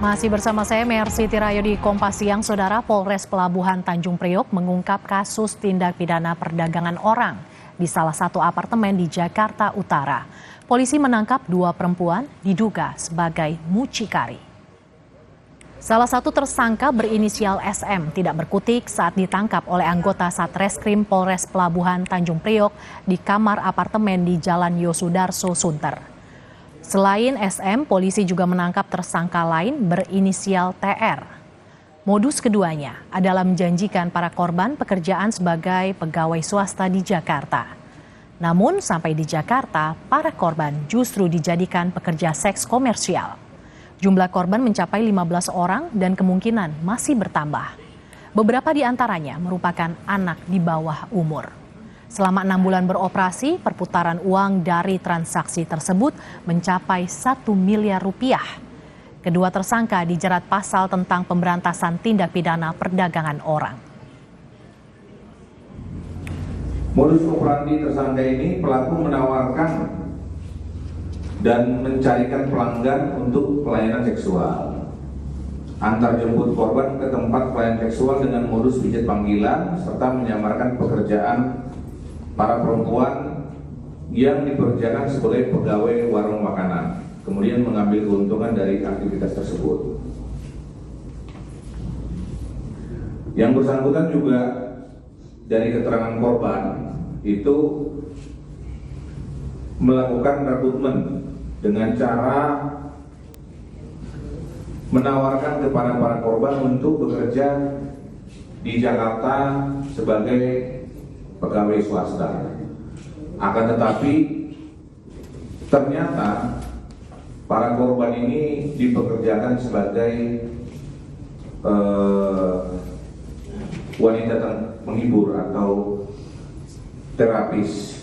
Masih bersama saya Mercy Tirayo di Kompas Siang. Saudara, Polres Pelabuhan Tanjung Priok mengungkap kasus tindak pidana perdagangan orang di salah satu apartemen di Jakarta Utara. Polisi menangkap 2 perempuan diduga sebagai mucikari. Salah satu tersangka berinisial SM tidak berkutik saat ditangkap oleh anggota Satreskrim Polres Pelabuhan Tanjung Priok di kamar apartemen di Jalan Yosudarso, Sunter. Selain SM, polisi juga menangkap tersangka lain berinisial TR. Modus keduanya adalah menjanjikan para korban pekerjaan sebagai pegawai swasta di Jakarta. Namun sampai di Jakarta, para korban justru dijadikan pekerja seks komersial. Jumlah korban mencapai 15 orang dan kemungkinan masih bertambah. Beberapa di antaranya merupakan anak di bawah umur. Selama 6 bulan beroperasi, perputaran uang dari transaksi tersebut mencapai 1 miliar rupiah. Kedua tersangka dijerat pasal tentang pemberantasan tindak pidana perdagangan orang. Modus operandi tersangka ini, pelaku menawarkan dan mencarikan pelanggan untuk pelayanan seksual. Antar jemput korban ke tempat pelayanan seksual dengan modus pijat panggilan serta menyamarkan pekerjaan para perempuan yang dipekerjakan sebagai pegawai warung makanan, kemudian mengambil keuntungan dari aktivitas tersebut. Yang bersangkutan juga dari keterangan korban itu melakukan rekrutmen dengan cara menawarkan kepada para korban untuk bekerja di Jakarta sebagai pegawai swasta. Akan tetapi ternyata para korban ini dipekerjakan sebagai wanita menghibur atau terapis.